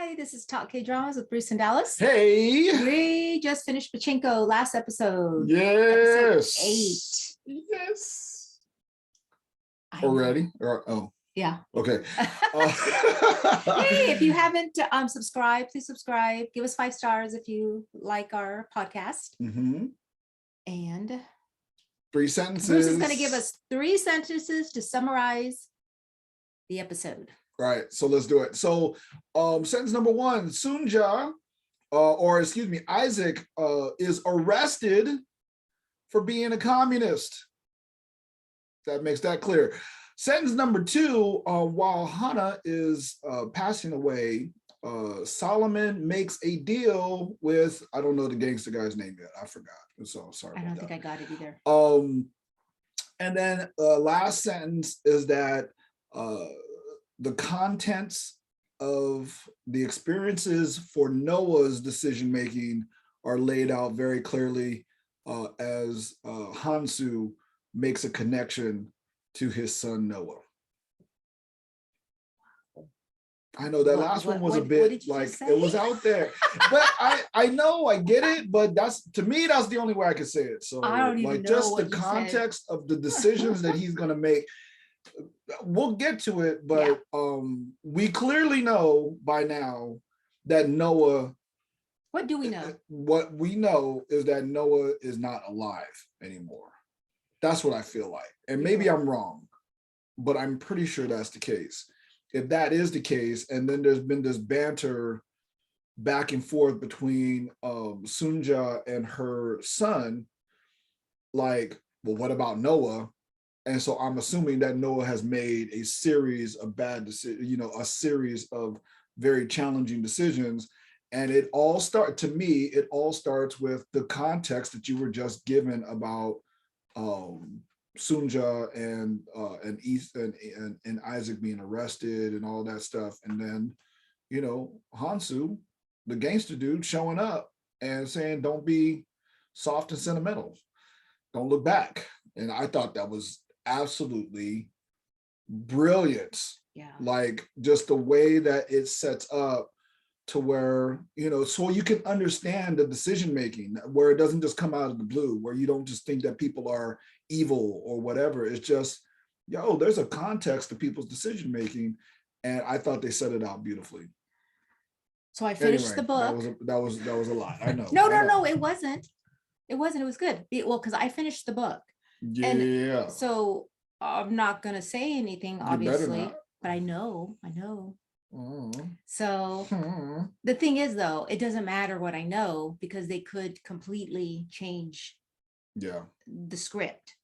Hi, this is Talk K-Dramas with Bruce and Dallas. Hey! We just finished Pachinko last episode. Yes! Episode 8. Yes! I Already? Oh. Yeah. Okay. Hey, if you haven't subscribed, please subscribe. Give us 5 stars if you like our podcast. And 3 sentences. Bruce is going to give us 3 sentences to summarize the episode. Right. So let's do it. So sentence number 1, Sunja, Isaac is arrested for being a communist. That makes that clear. Sentence number 2, while Hannah is passing away, Solomon makes a deal with, I don't know the gangster guy's name yet. I forgot. So sorry. I don't think I got it either. And then last sentence is that the contents of the experiences for Noah's decision-making are laid out very clearly as Hansu makes a connection to his son Noah. I know that last one was a bit like it was out there, but I know, I get it, but to me that's the only way I can say it. So I don't even know just what the you context of the decisions that he's going to make. We'll get to it, but we clearly know by now that Noah. What do we know? What we know is that Noah is not alive anymore. That's what I feel like. And maybe I'm wrong, but I'm pretty sure that's the case. If that is the case, and then there's been this banter back and forth between Sunja and her son, like, well, what about Noah? And so I'm assuming that Noah has made a series of bad decisions, a series of very challenging decisions. And it all starts with the context that you were just given about Sunja and Isaac being arrested and all that stuff. And then, Hansu, the gangster dude, showing up and saying, don't be soft and sentimental. Don't look back. And I thought that was absolutely brilliant. Yeah. Like just the way that it sets up to where, so you can understand the decision making, where it doesn't just come out of the blue, where you don't just think that people are evil or whatever. It's just, there's a context to people's decision making. And I thought they set it out beautifully. So I finished the book. That was a lot. I know. No, it wasn't. It was good. Well, because I finished the book. Yeah. And so I'm not gonna say anything, obviously, but I know. So the thing is, though, it doesn't matter what I know, because they could completely change the script.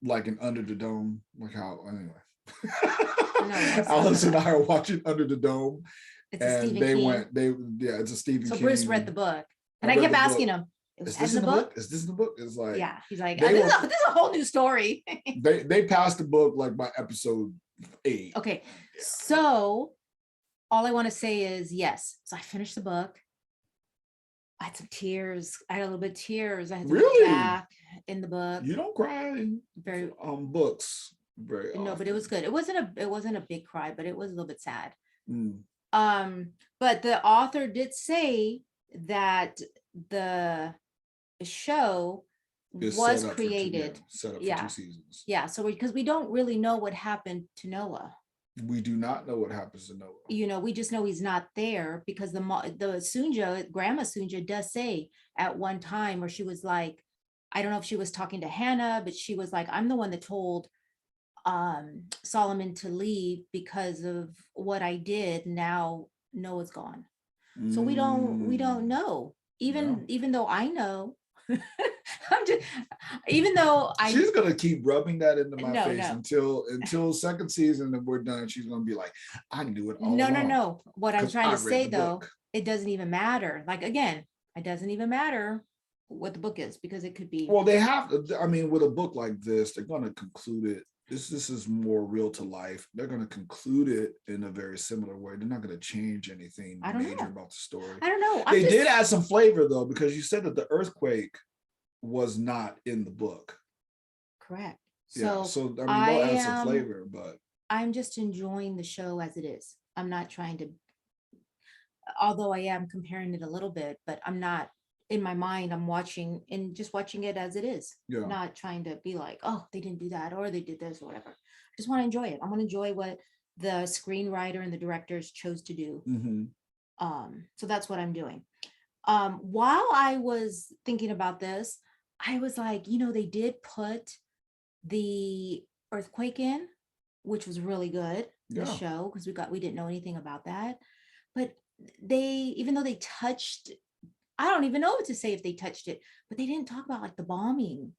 Like in Under the Dome, like how anyway. Alice and I are watching Under the Dome. It's a Stephen King. It's a Stephen King. So Bruce read the book, and I kept asking him, is this in the book? Is this in the book? It's like, he's like, this is a whole new story. they passed the book like by episode 8. Okay, so all I want to say is yes. So I finished the book. I had some tears. I had a little bit of tears. I had to look back in the book. You don't cry very books very often. No, but it was good. It wasn't a big cry, but it was a little bit sad. But the author did say that the show was created set up for 2 seasons. Yeah, so because we don't really know what happened to Noah. We do not know what happens to Noah. We just know he's not there, because the Sunja, Grandma Sunja, does say at one time where she was like, I don't know if she was talking to Hannah, but she was like, I'm the one that told Solomon to leave because of what I did. Now Noah's gone. So we don't know. Even though I know. She's gonna keep rubbing that into my face until second season and we're done. She's gonna be like, I knew it all along. No. What I'm trying to say, though, it doesn't even matter. Like, again, it doesn't even matter what the book is, because it could be. Well, they have. I mean, with a book like this, they're gonna conclude it. This is more real to life. They're going to conclude it in a very similar way. They're not going to change anything major about the story. I don't know. They did add some flavor, though, because you said that the earthquake was not in the book. Correct. So they'll add some flavor, but I'm just enjoying the show as it is. I'm not trying to although I am comparing it a little bit, but I'm not, in my mind, I'm watching and just watching it as it is, Yeah. not trying to be like, oh, they didn't do that or they did this or whatever. I just want to enjoy it. I want to enjoy what the screenwriter and the directors chose to do. So that's what I'm doing. While I was thinking about this, I was like, they did put the earthquake in, which was really good, the show, because we didn't know anything about that. But even though they touched, I don't even know what to say if they touched it, but they didn't talk about like the bombing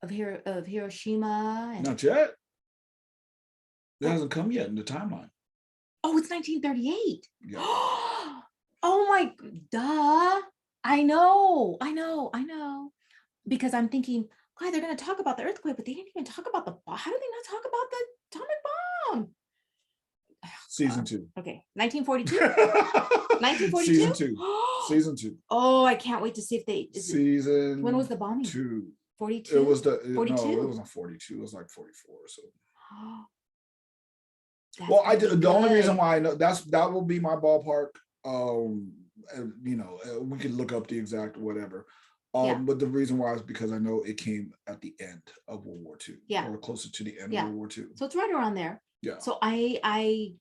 of Hiroshima. And not yet. It hasn't come yet in the timeline. Oh, it's 1938. Yeah. Oh my, duh. I know. Because I'm thinking, why they're going to talk about the earthquake, but they didn't even talk about how do they not talk about the atomic bomb? Season 2. Okay, 1942. 1942. Season 2. Season 2. Oh, I can't wait to see if they. Season. When was the bombing? 2. 42. It was 42. No, it wasn't 42. It was like 44 or so. Well, the only reason why I know that will be my ballpark. We could look up the exact whatever. But the reason why is because I know it came at the end of World War II. Yeah. Or closer to the end of World War II. So it's right around there. Yeah. So I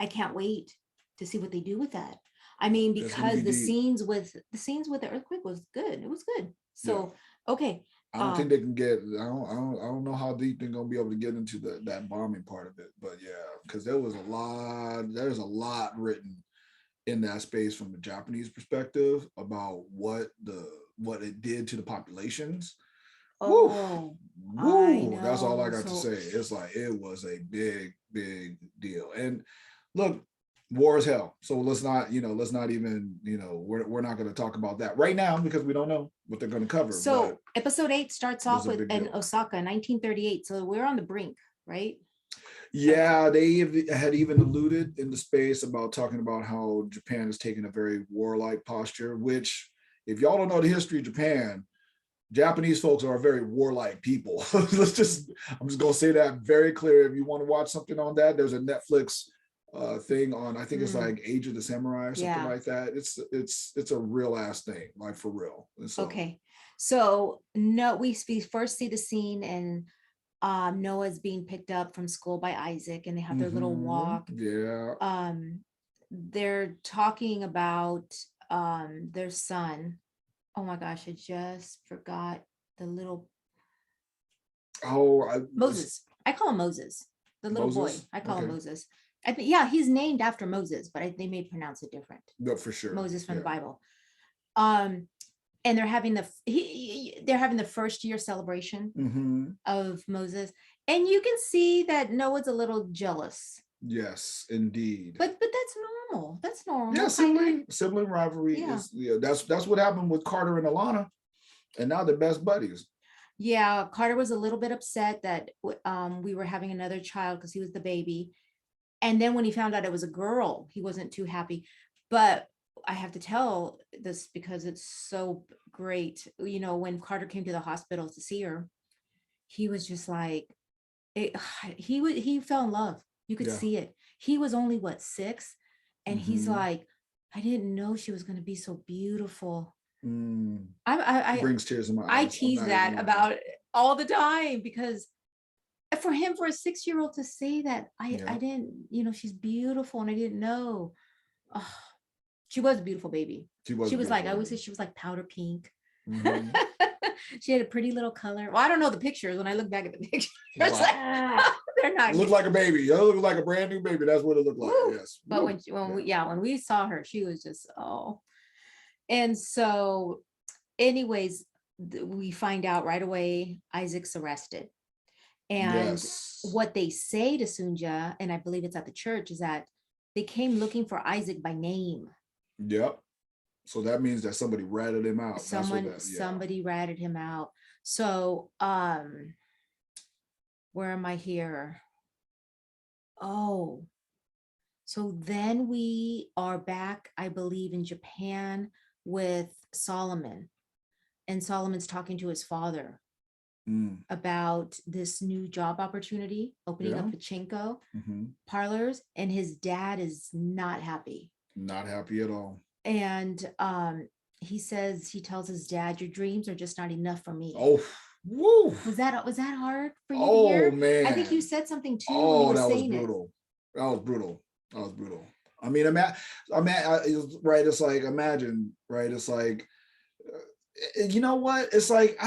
can't wait to see what they do with that. I mean, because the scenes with the earthquake was good. It was good. So okay. I don't think they can get. I don't know how deep they're gonna be able to get into that bombing part of it. But yeah, because there's a lot written in that space from the Japanese perspective about what it did to the populations. Oh, Woo. That's all I got to say. It's like it was a big deal. And look, war is hell. So let's not even, we're not going to talk about that right now because we don't know what they're going to cover. So episode 8 starts off with in Osaka, 1938. So we're on the brink, right? Yeah, they had even alluded in the space about talking about how Japan is taking a very warlike posture, which if y'all don't know the history of Japan, Japanese folks are a very warlike people. I'm just going to say that very clear. If you want to watch something on that, there's a Netflix thing on, I think it's like Age of the Samurai or something like that. It's a real ass thing, like for real. So, okay. So no, we first see the scene and Noah's being picked up from school by Isaac and they have their little walk. Yeah. They're talking about their son. Oh my gosh, I just forgot the little Moses. I call him Moses. The little boy. I call him Moses. I think he's named after Moses, but they may pronounce it different. No, for sure. Moses from the Bible. And they're having the first year celebration of Moses, and you can see that Noah's a little jealous. Yes, indeed. But that's normal. That's normal. Yeah, sibling rivalry is that's what happened with Carter and Alana, and now they're best buddies. Yeah, Carter was a little bit upset that we were having another child because he was the baby, and then when he found out it was a girl, he wasn't too happy. But I have to tell this because it's so great. When Carter came to the hospital to see her, he was just like, he fell in love. You could see it. He was only 6, and he's like, I didn't know she was going to be so beautiful. I brings tears in my eyes. I tease that about all the time because for a 6-year-old to say that I didn't, she's beautiful and I didn't know. Oh, she was a beautiful baby. She was like, I always say she was like powder pink. She had a pretty little color. Well, I don't know the pictures. When I look back at the pictures, they're not. It looked like a baby. It looked like a brand new baby. That's what it looked like. Woo. Yes. But when we saw her, she was just And so, anyways, we find out right away Isaac's arrested. And what they say to Sunja, and I believe it's at the church, is that they came looking for Isaac by name. Yep. So that means that somebody ratted him out. Somebody ratted him out. So where am I here? Oh, so then we are back, I believe, in Japan with Solomon. And Solomon's talking to his father about this new job opportunity, opening up Pachinko parlors. And his dad is not happy. Not happy at all. And he tells his dad, your dreams are just not enough for me. Oh, woo. Was that hard for you to Oh hear? I think you man. said something too when you Oh, were that was saying it. brutal. That was brutal. That was brutal. I mean, right. It's like, imagine, right? It's like, you know what? It's like,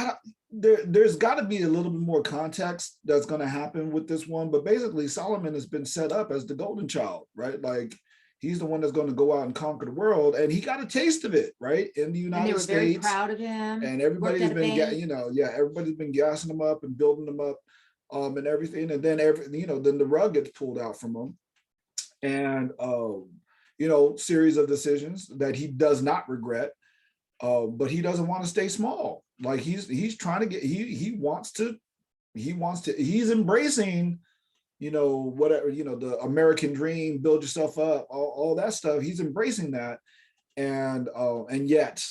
there's got to be a little bit more context that's going to happen with this one. But basically, Solomon has been set up as the golden child, right? Like, he's the one that's going to go out and conquer the world, and he got a taste of it, right, in the And they United were very States. proud of him. And Worked everybody's at a been, bank. everybody's been gassing him up and building him up, and everything. And then then the rug gets pulled out from him, and series of decisions that he does not regret. But he doesn't want to stay small. Like, he's trying to get, he's embracing, whatever, the American dream, build yourself up, all that stuff. He's embracing that. And yet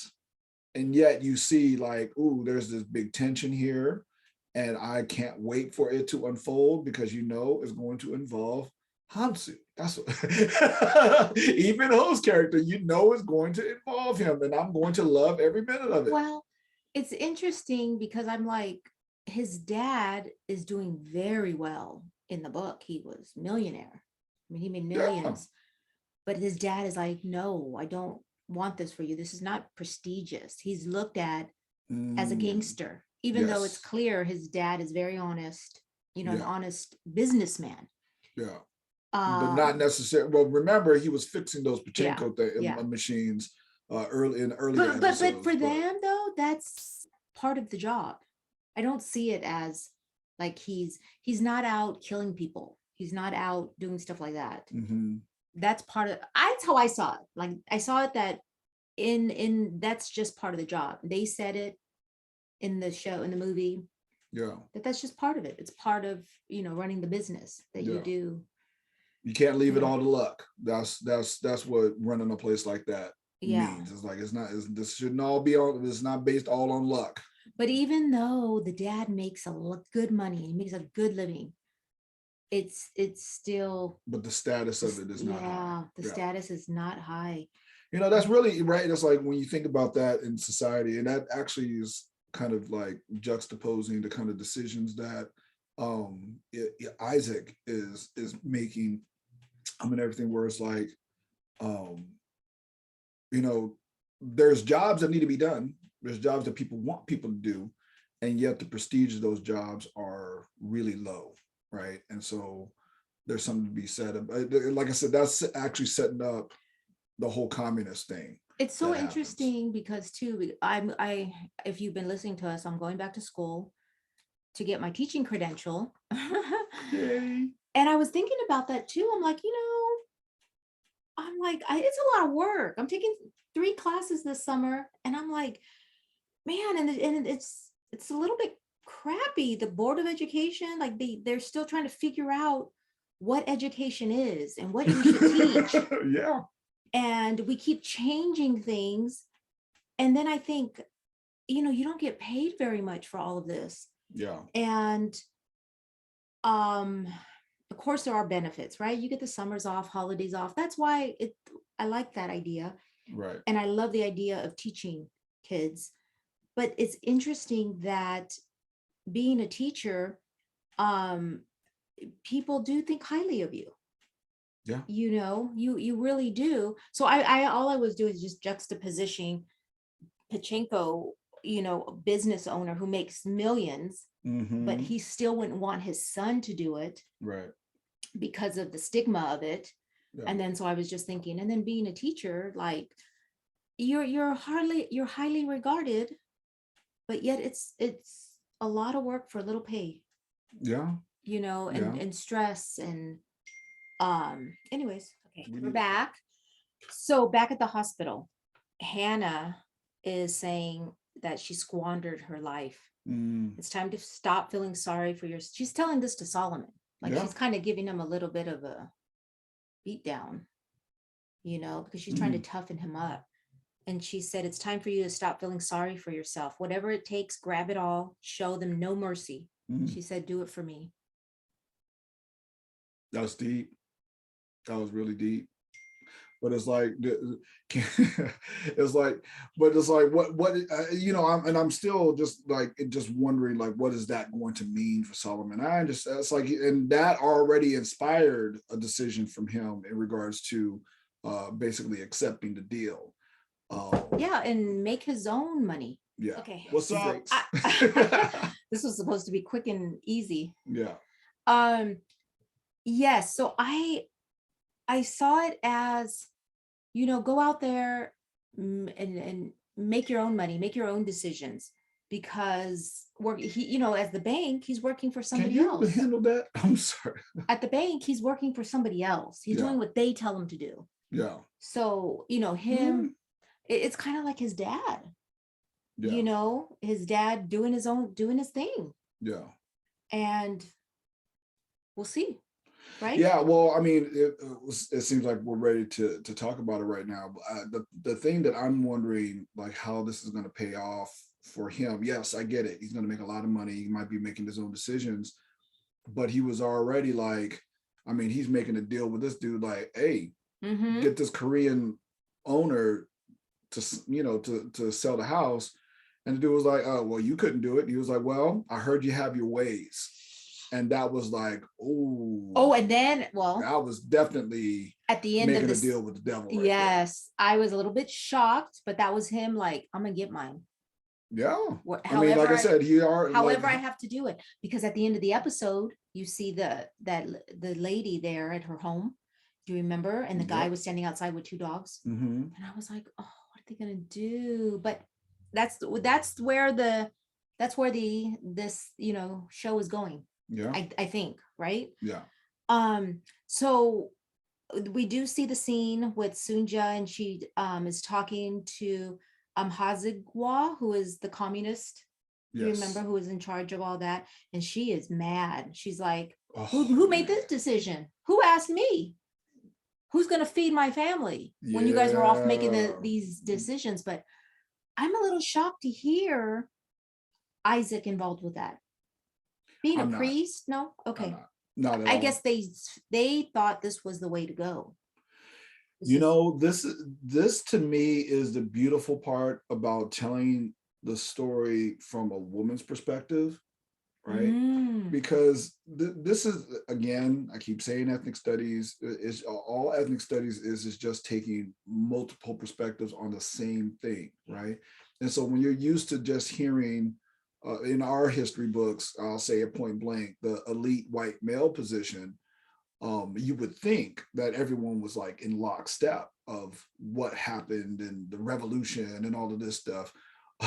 you see, like, ooh, there's this big tension here, and I can't wait for it to unfold, because it's going to involve Hansu. That's what even Ho's character, is going to involve him, and I'm going to love every minute of it. Well, it's interesting because I'm like, his dad is doing very well in the book. He was millionaire. I mean, he made millions. Yeah. But his dad is like, no, I don't want this for you. This is not prestigious. He's looked at as a gangster, even though it's clear his dad is very honest, an honest businessman. Yeah. But not necessarily. Well, remember, he was fixing those Pachinko machines early. But for them though, that's part of the job. I don't see it as like he's not out killing people. He's not out doing stuff like that. Mm-hmm. That's how I saw it. Like, I saw it that in that's just part of the job. They said it in the show, in the movie. Yeah. That's just part of it. It's part of, running the business that you do. You can't leave it all to luck. That's what running a place like that means. It's like, this shouldn't all be on. It's not based all on luck. But even though the dad makes good money, he makes a good living, it's still. But the status of it is not high. The status is not high. That's really right. It's like, when you think about that in society, and that actually is kind of like juxtaposing the kind of decisions that Isaac is making. I mean, everything where it's like, there's jobs that need to be done. There's jobs that people want people to do, and yet the prestige of those jobs are really low, right? And so there's something to be said about, like I said, that's actually setting up the whole communist thing. It's so interesting because too, if you've been listening to us, I'm going back to school to get my teaching credential. Yay. And I was thinking about that too. I'm like, it's a lot of work. I'm taking 3 classes this summer, and I'm like, man, and it's a little bit crappy. The Board of Education, like they're still trying to figure out what education is and what you should teach. Yeah. And we keep changing things. And then I think, you don't get paid very much for all of this. Yeah. And of course there are benefits, right? You get the summers off, holidays off. That's why I like that idea. Right. And I love the idea of teaching kids. But it's interesting that being a teacher, people do think highly of you. Yeah. You really do. So I all I was doing is just juxtapositioning Pachinko, a business owner who makes millions, but he still wouldn't want his son to do it. Right. Because of the stigma of it. Yeah. And then so I was just thinking, and then being a teacher, like you're highly regarded, but yet it's a lot of work for a little pay. Yeah. And stress and anyways, okay, we're back. So back at the hospital, Hannah is saying that she squandered her life. It's time to stop feeling sorry for she's telling this to Solomon. Like, she's kind of giving him a little bit of a beat down, because she's trying to toughen him up. And she said, it's time for you to stop feeling sorry for yourself. Whatever it takes, grab it all, show them no mercy. She said, do it for me. That was deep. That was really deep. but it's like it's like, but it's like what you know, I'm still just wondering like what is that going to mean for Solomon. I understand it's like, and that already inspired a decision from him in regards to basically accepting the deal. Yeah, and make his own money. Yeah. Okay. What's up? This was supposed to be quick and easy. Yeah. Yes. So I saw it as, you know, go out there and make your own money, make your own decisions, because you know, as the bank, he's working for somebody else. Can you handle that? I'm sorry. At the bank, he's working for somebody else. He's doing what they tell him to do. Yeah. So, you know, him, it's kind of like his dad. Yeah. You know, his dad doing his thing. Yeah. And we'll see. Right? Yeah, well, I mean, it seems like we're ready to talk about it right now. The thing that I'm wondering, like, how this is going to pay off for him. Yes, I get it. He's going to make a lot of money. He might be making his own decisions, but he was already like, I mean, he's making a deal with this dude, like, hey, get this Korean owner to, you know, to sell the house. And the dude was like, oh, well, you couldn't do it. And he was like, well, I heard you have your ways. And that was like, oh, and then, well, that was definitely at the end making of this a deal with the devil. Right yes, there. I was a little bit shocked, but that was him like, I'm gonna get mine. Yeah. I mean, like I said, however I have to do it, because at the end of the episode, you see the lady there at her home. Do you remember? And the guy was standing outside with 2 dogs. And I was like, oh, what are they gonna do? But that's where this, you know, show is going. Yeah, I think, right? Yeah. So we do see the scene with Sunja, and she is talking to Hazigwa, who is the communist. Yes. You remember, who is in charge of all that? And she is mad. She's like, who made this decision? Who asked me? Who's gonna feed my family when you guys were off making these decisions? But I'm a little shocked to hear Isaac involved with that. Being a priest? No? Okay. Not at I all. guess they thought this was the way to go. You know, this to me is the beautiful part about telling the story from a woman's perspective, right? Because this is, again, I keep saying ethnic studies is all ethnic studies is just taking multiple perspectives on the same thing, right? And so when you're used to just hearing in our history books, I'll say it point blank, the elite white male position, you would think that everyone was like in lockstep of what happened and the revolution and all of this stuff.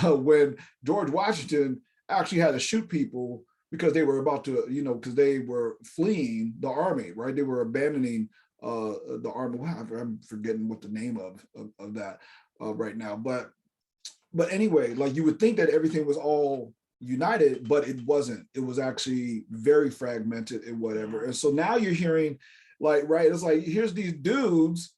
When George Washington actually had to shoot people because they were about to, you know, because they were fleeing the army, right? They were abandoning the army. I'm forgetting what the name of that right now. But anyway, like you would think that everything was all united, but it wasn't. It was actually very fragmented and whatever. And so now you're hearing like, right, it's like, here's these dudes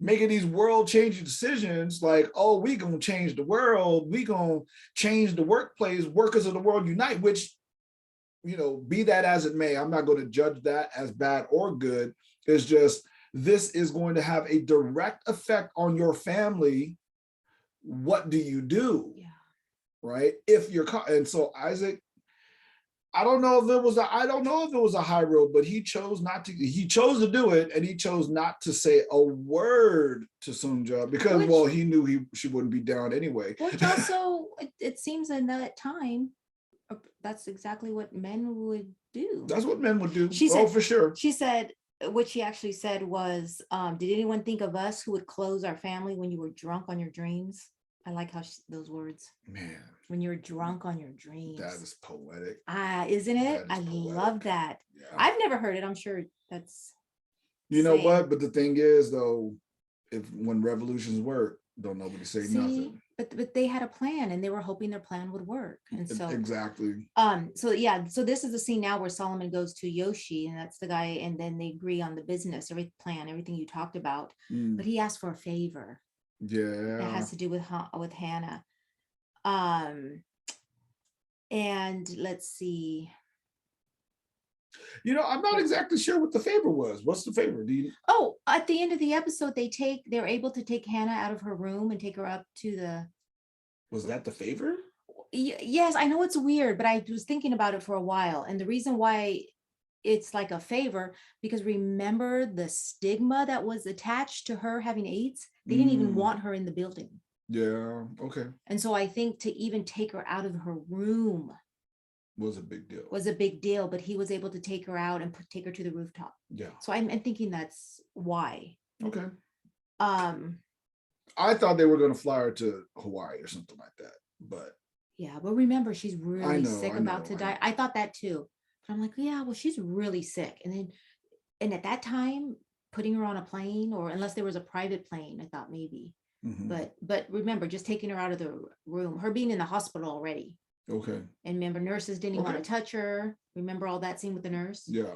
making these world changing decisions like, oh, we gonna change the world, we gonna change the workplace, workers of the world unite, which, you know, be that as it may, I'm not going to judge that as bad or good. It's just, this is going to have a direct effect on your family. What do you do? Yeah. Right? If you're caught. And so Isaac, I don't know if it was a high road, but he chose not to. He chose to do it, and he chose not to say a word to Sunja because, well, he knew she wouldn't be down anyway. Which also, it seems in that time, that's exactly what men would do. That's what men would do. She said, for sure. She said, what she actually said was, did anyone think of us who would close our family when you were drunk on your dreams? I like how those words. Man. When you're drunk on your dreams. That is poetic. Isn't it? I love that. Yeah. I've never heard it. I'm sure that's. You know what? But the thing is, though, when revolutions work, don't nobody say nothing. But they had a plan, and they were hoping their plan would work. And so exactly. So yeah. So this is the scene now where Solomon goes to Yoshi, and that's the guy, and then they agree on the business, everything you talked about. But he asked for a favor. Yeah. It has to do with Hannah. And let's see. I'm not exactly sure what the favor was. What's the favor? Do you? Oh, at the end of the episode, they're able to take Hannah out of her room and take her up to the. Was that the favor? Yes, I know it's weird, but I was thinking about it for a while, and the reason why it's like a favor, because remember the stigma that was attached to her having AIDS? They didn't even want her in the building. Yeah. Okay. And so I think to even take her out of her room was a big deal. But he was able to take her out and take her to the rooftop. Yeah. So I'm thinking that's why. Okay. I thought they were going to fly her to Hawaii or something like that, but. Yeah, but remember, she's really sick, about to die. I thought that too. But I'm like, yeah, well, she's really sick. And at that time, putting her on a plane, or unless there was a private plane, I thought maybe. But remember, just taking her out of the room, her being in the hospital already. Okay. And remember, nurses didn't want to touch her. Remember all that scene with the nurse? Yeah.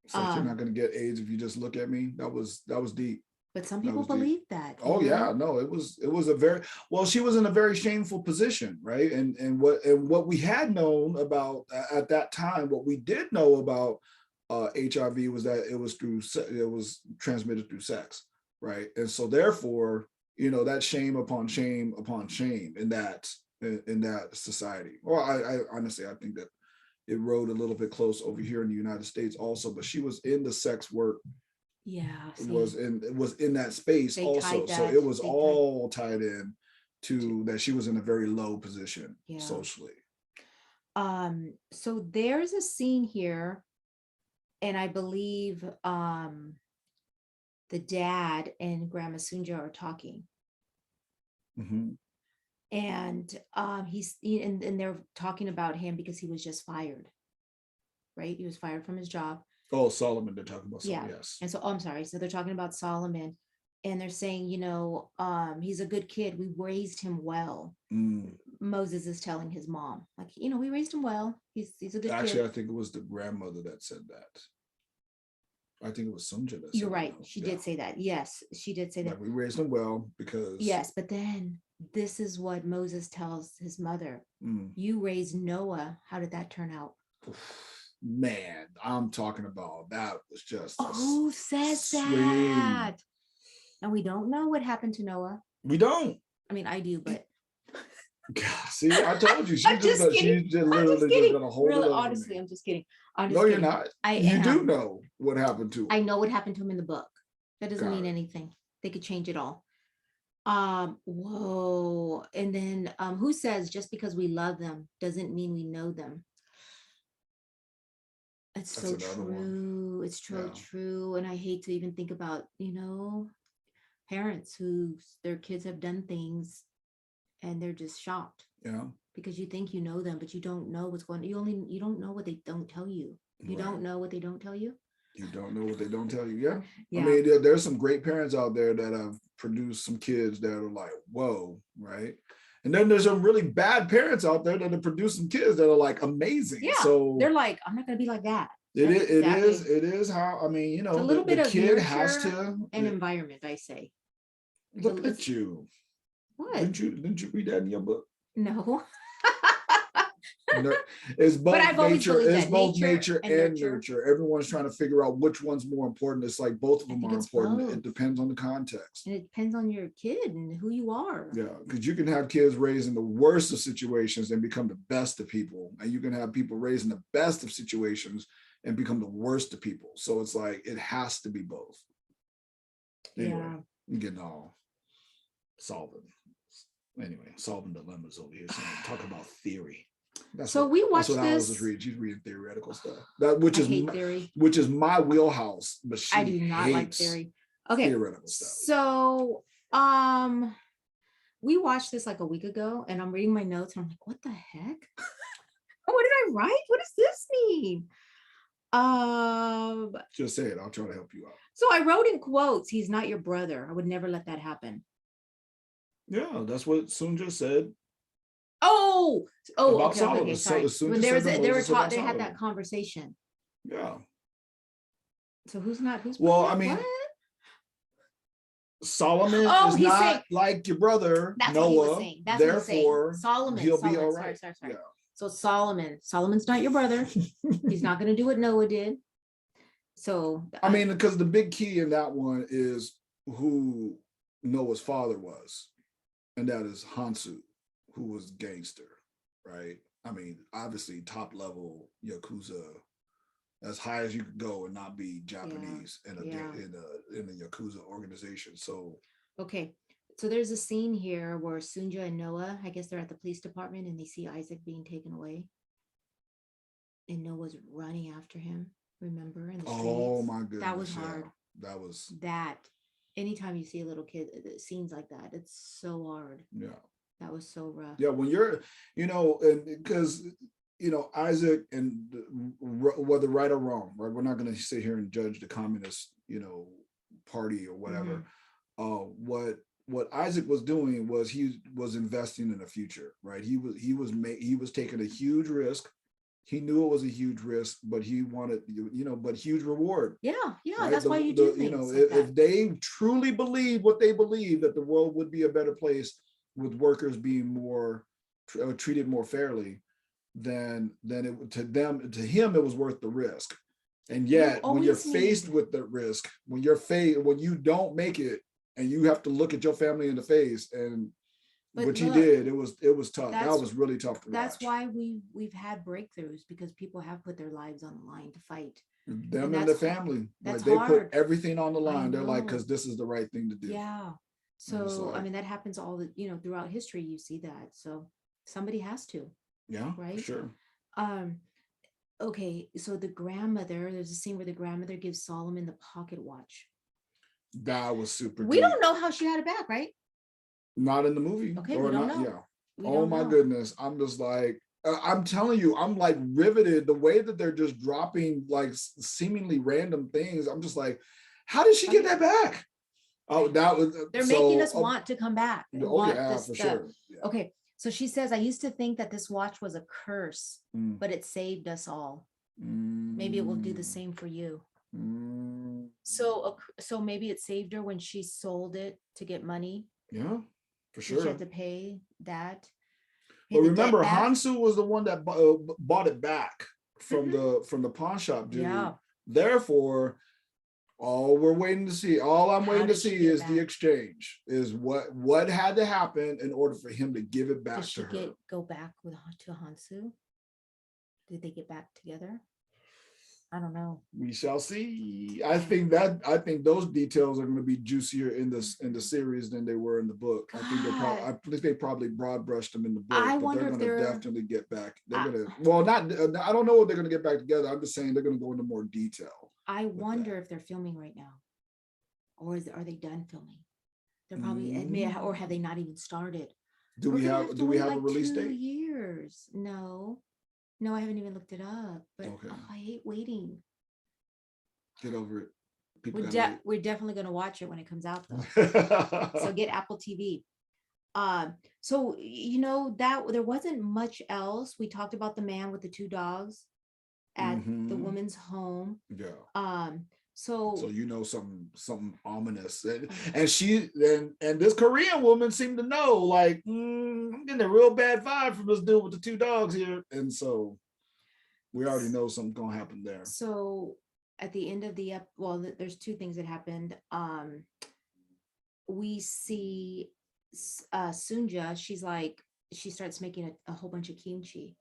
It's like, you're not going to get AIDS if you just look at me. That was deep. But some people believe that. Oh yeah, no, it was a very, well, she was in a very shameful position, right? And what we had known about at that time, what we did know about HIV was that it was transmitted through sex, right? And so therefore, that shame upon shame upon shame in that society. Well, I honestly, I think that it rode a little bit close over here in the United States also, but she was in the sex work. Yeah, was in that space also. So it was all tied in to that she was in a very low position socially. So there's a scene here, and I believe the dad and Grandma Sunja are talking. And and they're talking about him because he was just fired. Right? He was fired from his job. Oh, Solomon, they're talking about Solomon, yes. And so, I'm sorry. So they're talking about Solomon, and they're saying, he's a good kid. We raised him well. Moses is telling his mom, like, we raised him well. He's a good kid. Actually, I think it was the grandmother that said that. I think it was Sunja that said You're right. She did say that. Yes, she did say that. Like, we raised him well because. Yes, but then this is what Moses tells his mother. You raised Noah. How did that turn out? Man, I'm talking about that was just who says that? And we don't know what happened to Noah. We don't. I mean, I do, but God, see, I told you she's just gonna hold really, it. Honestly, I'm just kidding. You're not. You do know what happened to him. I know what happened to him in the book. That doesn't mean anything. They could change it all. Whoa. And then who says just because we love them doesn't mean we know them? It's so true. It's true. And I hate to even think about, parents who their kids have done things and they're just shocked. Yeah. Because you think you know them, but you don't know what's going on. You don't know what they don't tell you. You don't know what they don't tell you. You don't know what they don't tell you. Yeah. I mean, there's some great parents out there that have produced some kids that are like, whoa, right? And then there's some really bad parents out there that have produced some kids that are like amazing. Yeah. So they're like, I'm not going to be like that. It is how, I mean, it's a little bit of kid has to. An environment, I say. Look at you. What? Didn't you read that in your book? No. It's both nature. It's both nature and nurture. Everyone's trying to figure out which one's more important. It's like both of them are important. Both. It depends on the context. And it depends on your kid and who you are. Yeah, because you can have kids raised in the worst of situations and become the best of people. And you can have people raised in the best of situations and become the worst of people. So it's like, it has to be both. Anyway, I'm getting all solving dilemmas over here. So talk about theory. We watched this. I was just reading. She's reading theoretical stuff. Which is my wheelhouse. But I do not like theory. Okay. Theoretical stuff. So we watched this like a week ago, and I'm reading my notes, and I'm like, what the heck? What did I write? What does this mean? Just say it. I'll try to help you out. So I wrote in quotes, he's not your brother. I would never let that happen. Yeah, that's what Sunja said. Okay. Sorry. When they had that conversation. Yeah. So who's not? Well, I mean, what? Solomon is not like your brother Noah. Therefore, Solomon. He'll be all right. Sorry. Yeah. So Solomon's not your brother. He's not going to do what Noah did. So I mean, because the big key in that one is who Noah's father was, and that is Hansu, who was gangster, right? I mean, obviously top level Yakuza, as high as you could go and not be Japanese in a Yakuza organization. So okay. So there's a scene here where Sunja and Noah, I guess they're at the police department and they see Isaac being taken away. And Noah's running after him, remember, in the streets. Oh my goodness. That was hard. That was anytime you see a little kid, scenes like that, it's so hard. Yeah. That was so rough. Yeah, when you're, and because Isaac, and whether right or wrong, right? We're not going to sit here and judge the communist, party or whatever. What Isaac was doing was he was investing in a future, right? He was taking a huge risk. He knew it was a huge risk, but he wanted, but huge reward. Yeah, right? That's why you do things. If they truly believe what they believe, that the world would be a better place with workers being more treated more fairly, then to him it was worth the risk. And yet, when you're faced with the risk, when you don't make it, and you have to look at your family in the face, and which he did, it was tough. That was really tough to watch. That's why we've had breakthroughs, because people have put their lives on the line to fight. Them and the family, like they put everything on the line. They're like, because this is the right thing to do. Yeah. So I mean, that happens all throughout history. You see that. So somebody has to. Yeah. Right. Sure. Okay. So there's a scene where the grandmother gives Solomon the pocket watch. That was super. We don't know how she had it back, right? Not in the movie. Okay, we don't know. Yeah. Oh my goodness. I'm just like, I'm telling you, I'm like riveted the way that they're just dropping like seemingly random things. I'm just like, how did she get that back? Oh, that was. They're making us want to come back. For sure. Yeah. Okay. So she says, I used to think that this watch was a curse, but it saved us all. Maybe it will do the same for you. So maybe it saved her when she sold it to get money. Yeah, for sure. She had to pay that. But remember, Hansu was the one that bought it back from the pawn shop dude. Yeah. Therefore, all I'm waiting to see is the exchange. Is what had to happen in order for him to give it back to her. Go back to Hansu? Did they get back together? I don't know. We shall see. I think those details are going to be juicier in the series than they were in the book. I think they probably broad brushed them in the book. I wonder if they're definitely get back. I don't know if they're going to get back together. I'm just saying they're going to go into more detail. I wonder if they're filming right now, or are they done filming? They're probably or have they not even started? Do we have a release date? 2 years. No, I haven't even looked it up, but I hate waiting. Get over it. We're definitely going to watch it when it comes out, though. So get Apple TV. So, that there wasn't much else. We talked about the man with the 2 dogs at the woman's home. Yeah. So something ominous, and she and this Korean woman seemed to know, like, I'm getting a real bad vibe from this dude with the 2 dogs here, and so we already know something's gonna happen there. So at the end of there's 2 things that happened. We see Sunja. She starts making a whole bunch of kimchi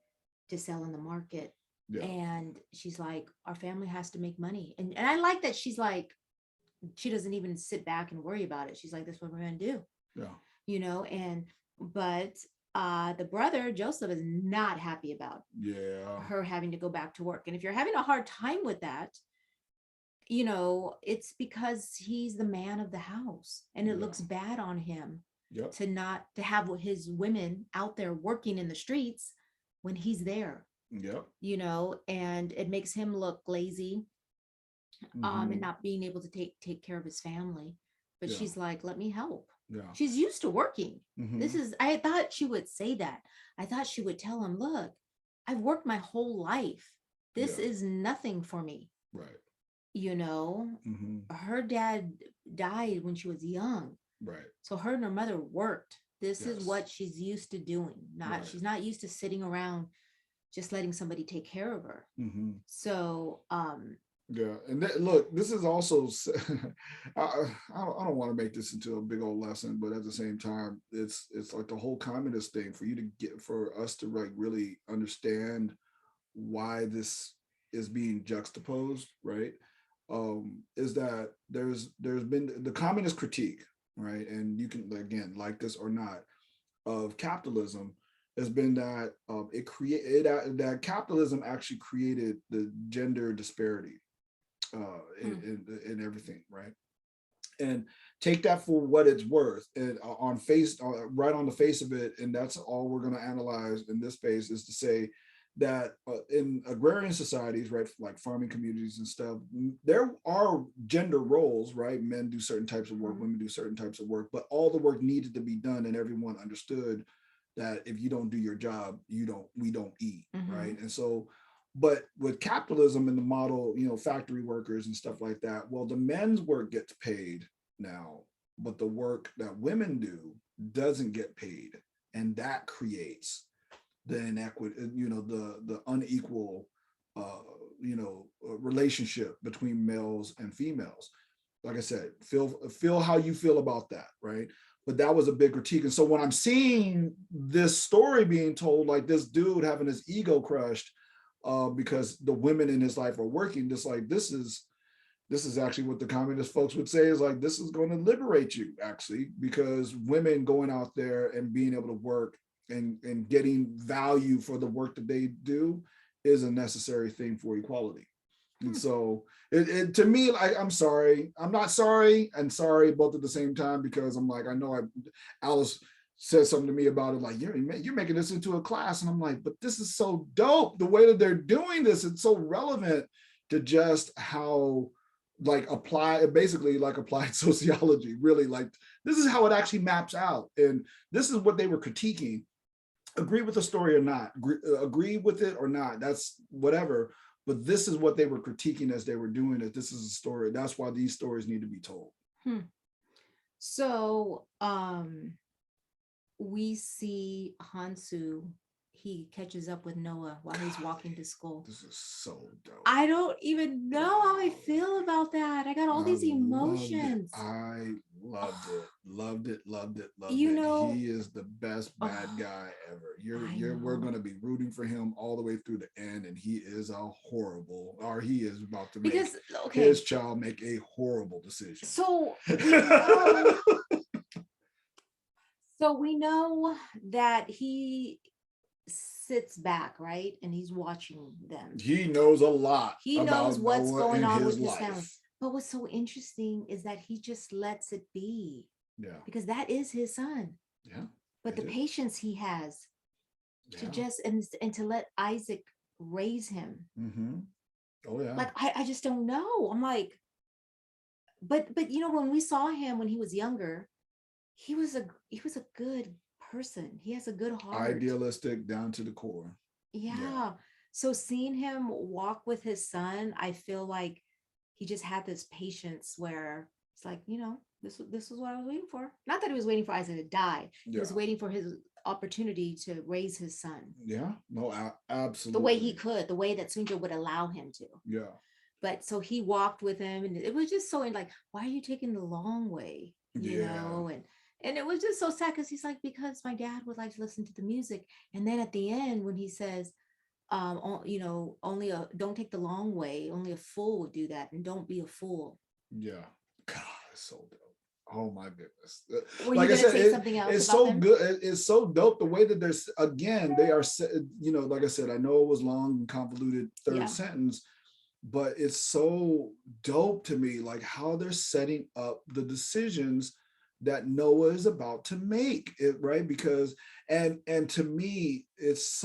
to sell in the market. Yeah. And she's like, our family has to make money. And I like that she's like, she doesn't even sit back and worry about it. She's like, that's what we're going to do. Yeah. But the brother, Joseph, is not happy about her having to go back to work. And if you're having a hard time with that, it's because he's the man of the house, and it looks bad on him to have his women out there working in the streets when he's there. And it makes him look lazy, and not being able to take care of his family. But she's like, let me help. She's used to working. I thought she would say that. I thought she would tell him, look, I've worked my whole life. This is nothing for me. Right. Her dad died when she was young. Right. So her and her mother worked. This is what she's used to doing. She's not used to sitting around just letting somebody take care of her. Mm-hmm. So yeah, and look, this is also I don't want to make this into a big old lesson, but at the same time, it's like the whole communist thing for you to get, for us to like really understand why this is being juxtaposed, right? Is that there's been the communist critique, right? And you can, again, like this or not, of capitalism has been that that capitalism actually created the gender disparity in everything, right? And take that for what it's worth, and right on the face of it, and that's all we're going to analyze in this space, is to say that in agrarian societies, right, like farming communities and stuff, there are gender roles, right? Men do certain types of work, women do certain types of work, but all the work needed to be done, and everyone understood that if you don't do your job, we don't eat, right? And so, but with capitalism and the model, factory workers and stuff like that, well, the men's work gets paid now, but the work that women do doesn't get paid, and that creates the inequity, the unequal, relationship between males and females. Like I said, feel how you feel about that, right? But that was a big critique. And so when I'm seeing this story being told, like this dude having his ego crushed because the women in his life are working, just like this is actually what the communist folks would say, is like, this is going to liberate you, actually, because women going out there and being able to work and getting value for the work that they do is a necessary thing for equality. And so it to me, like, I'm sorry, I'm not sorry and sorry both at the same time, because I'm like, I know Alice said something to me about it, like, you're making this into a class, and I'm like, but this is so dope, the way that they're doing this. It's so relevant to just how, like, basically applied sociology, really, like, this is how it actually maps out, and this is what they were critiquing. Agree with the story or not, agree with it or not, that's whatever, but this is what they were critiquing as they were doing it. This is a story. That's why these stories need to be told. So we see Hansu, he catches up with Noah while he's walking to school. This is so dope. I don't even know how I feel about that. I got all these emotions. I loved it. He is the best bad guy ever. We're going to be rooting for him all the way through the end, and he is he is about to make his child make a horrible decision. So we know that he sits back, right, and he's watching them. He knows a lot. He knows what's going on with his family. But what's so interesting is that he just lets it be. Yeah. Because that is his son. Yeah. But the patience he has to just and to let Isaac raise him. Oh yeah. Like I just don't know. I'm like, but when we saw him when he was younger, he was a good person. He has a good heart. Idealistic down to the core. Yeah. So seeing him walk with his son, I feel like he just had this patience where it's like, this is what I was waiting for. Not that he was waiting for Isaac to die. He was waiting for his opportunity to raise his son. Yeah. No, absolutely. The way he could, the way that Sunja would allow him to. Yeah. But so he walked with him, and it was just so like, why are you taking the long way? You know, and it was just so sad, because he's like, because my dad would like to listen to the music. And then at the end, when he says, don't take the long way, only a fool would do that, and don't be a fool. Yeah. God, it's so dope. Oh my goodness. Were like you gonna say something else? It's so good. It's so dope the way that they are, like I said, I know it was long and convoluted third sentence, but it's so dope to me, like how they're setting up the decisions that Noah is about to make, right? Because and to me, it's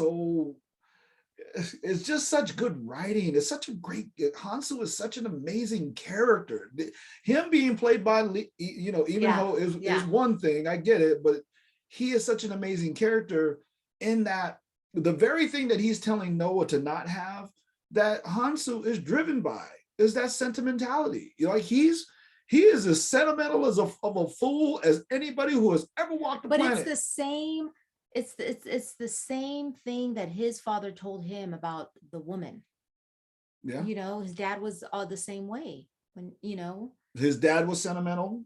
just such good writing. It's such a great, Hansu is such an amazing character. Him being played by, though is one thing, I get it, but he is such an amazing character in that the very thing that he's telling Noah to not have, that Hansu is driven by, is that sentimentality. Like he is as sentimental of a fool as anybody who has ever walked the planet. But it's the same. It's the same thing that his father told him about the woman. Yeah. You know, his dad was the same way. When, you know, His dad was sentimental.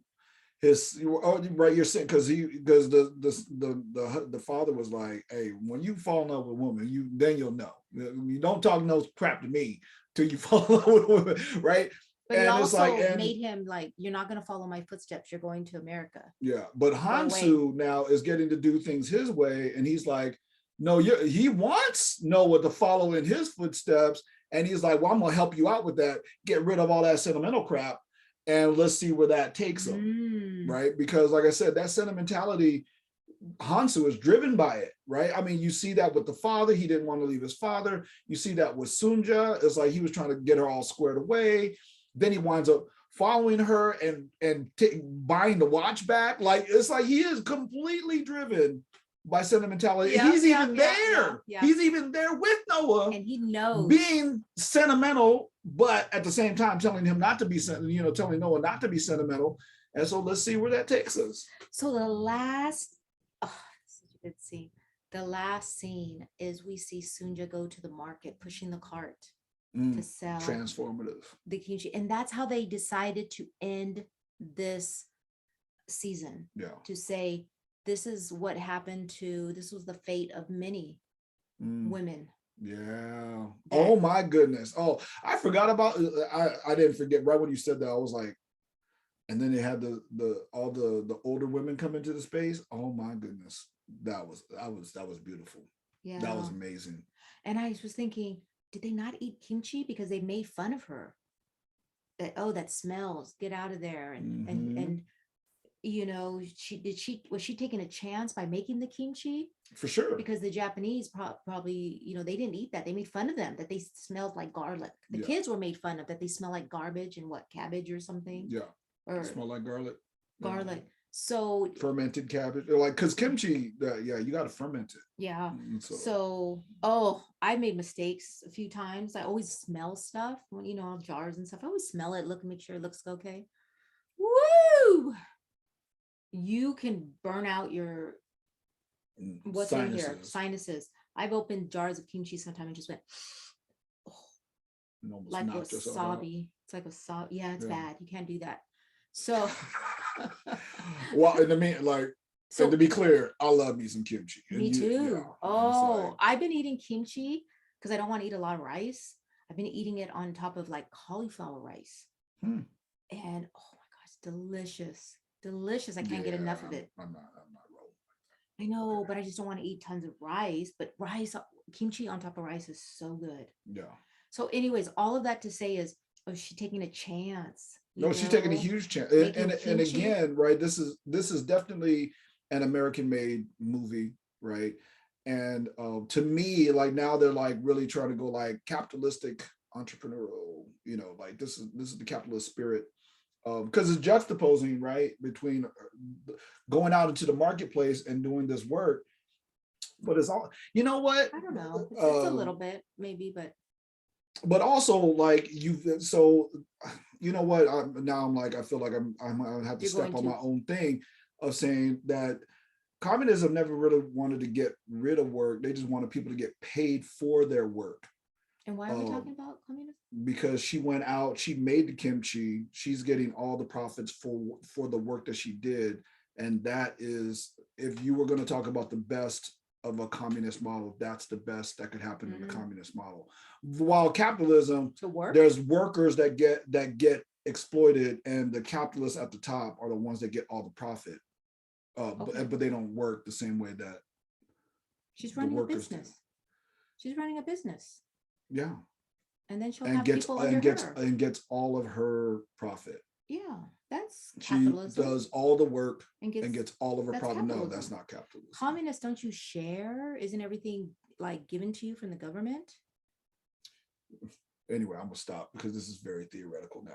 His right, you're saying because the father was like, hey, when you fall in love with a woman, you'll know. You don't talk no crap to me till you fall in love with a woman, right? but he And it's like, also and made him like, you're not going to follow my footsteps. You're going to America. yeah, but Go away. Hansu now is getting to do things his way, and he's like, no, he wants Noah to follow in his footsteps, and he's like, well, I'm gonna help you out with that. Get rid of all that sentimental crap, and let's see where that takes him, right? Because, like I said, that sentimentality, Hansu is driven by it, right? I mean, you see that with the father. He didn't want to leave his father. You see that with Sunja. It's like he was trying to get her all squared away. Then he winds up following her and buying the watch back. Like, it's like he is completely driven by sentimentality. Yeah, he's yeah, even yeah, there. yeah. He's even there with Noah, and he knows being sentimental, but at the same time telling him not to be, telling Noah not to be sentimental. And so let's see where that takes us. So the last, oh, such a good scene. The last scene is we see Sunja go to the market pushing the cart to sell transformative the kimchi, and that's how they decided to end this season. Yeah. To say this is what happened to, this was the fate of many women. Yeah. Oh my goodness. Oh, I forgot about. I didn't forget. Right when you said that, I was like, and then they had all the older women come into the space. Oh my goodness, that was beautiful. Yeah, that was amazing. And I was thinking, did they not eat kimchi because they made fun of her? That, oh, that smells. Get out of there. And you know, was she taking a chance by making the kimchi? For sure. Because the Japanese probably, you know, they didn't eat that. They made fun of them that they smelled like garlic. The kids were made fun of that they smell like garbage and cabbage or something. Yeah. Or smell like garlic. Garlic. So fermented cabbage, like, because kimchi, you got to ferment it. Yeah. So, oh, I made mistakes a few times. I always smell stuff when, you know, jars and stuff. I always smell it, look, make sure it looks okay. Woo! You can burn out your what's sinuses. In here, sinuses. I've opened jars of kimchi sometimes and just went like wasabi. It's like wasabi. Yeah, it's bad. You can't do that. So well, and I mean, like, so, and to be clear, I love me some kimchi. Me too. Oh, I've been eating kimchi because I don't want to eat a lot of rice. I've been eating it on top of like cauliflower rice. And oh my gosh, delicious. Delicious. I can't get enough of it. I'm not rolling. I know, but I just don't want to eat tons of rice. But kimchi on top of rice is so good. Yeah. So anyways, all of that to say is, oh, she's taking a chance. No, she's taking a huge chance. And again, right, this is definitely an American-made movie, right? And to me, like, now they're like really trying to go like capitalistic entrepreneurial, you know, like this is the capitalist spirit. Because it's juxtaposing, right, between going out into the marketplace and doing this work. But it's all, you know what? I don't know. It's a little bit, maybe, but also, like, so you know what? I feel like I'm gonna have to step on my own thing of saying that communism never really wanted to get rid of work. They just wanted people to get paid for their work. And why are we talking about communism? Because she went out, she made the kimchi, she's getting all the profits for the work that she did. And that is, if you were going to talk about the best of a communist model, that's the best that could happen in the communist model. While capitalism, there's workers that get exploited, and the capitalists at the top are the ones that get all the profit. But they don't work the same way that she's running a business. She's running a business. Yeah. And then she'll have people under her. And gets all of her profit. Yeah, that's capitalism. She does all the work and gets all of her profit. No, that's not capitalism. Communists, don't you share? Isn't everything like given to you from the government? Anyway, I'm gonna stop because this is very theoretical now.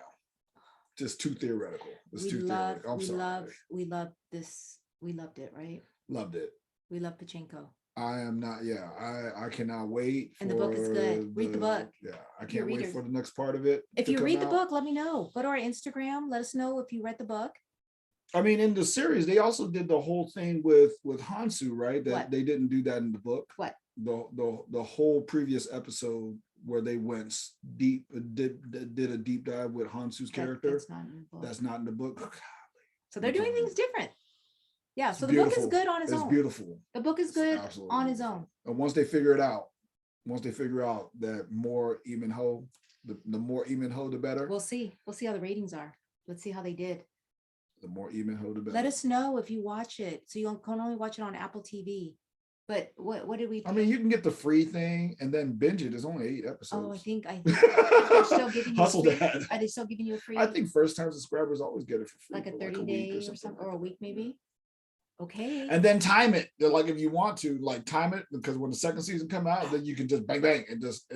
Just too theoretical. It's too theoretical. I'm sorry. We love this. We loved it, right? Loved it. We love Pachinko. I am not. Yeah, I cannot wait. And the book is good. Read the book. Yeah, I can't wait for the next part of it. If you read the book, let me know. Go to our Instagram. Let us know if you read the book. I mean, in the series, they also did the whole thing with Hansu, right? That What? they didn't do that in the book. What? The whole previous episode where they went deep, did a deep dive with Hansu's character. That's not in the book. That's not in the book. So they're doing things different. Yeah. It's So the beautiful. book is good on its own. It's beautiful. The book is good on its beautiful. own. And once they figure out that more even ho, the more even ho, the better. We'll see. We'll see how the ratings are. Let's see how they did. The more even ho, the better. Let us know if you watch it. So you can only watch it on Apple TV. But what did we pay? I mean, you can get the free thing and then binge it. It's only 8 episodes. Oh, I think they're still giving you Hustle free. that. Are they still giving you a free? I think first time subscribers always get it for free. Like a for 30 week day or something, or a week maybe. Okay. And then time it. Like if you want to, like time it, because when the second season come out, then you can just bang and just.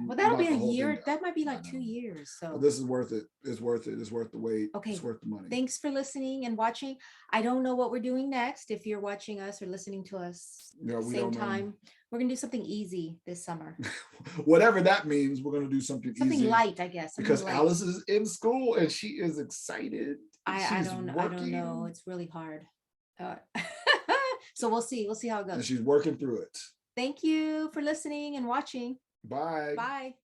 Well, that'll be a year. That might be like 2 years. So well, this is worth it. It's worth it. It's worth the wait. Okay. It's worth the money. Thanks for listening and watching. I don't know what we're doing next. If you're watching us or listening to us same time, we're gonna do something easy this summer. Whatever that means, we're gonna do something easy. light, I guess. Because light. Alice is in school and she is excited. I don't know. It's really hard. So we'll see. We'll see how it goes. And she's working through it. Thank you for listening and watching. Bye. Bye.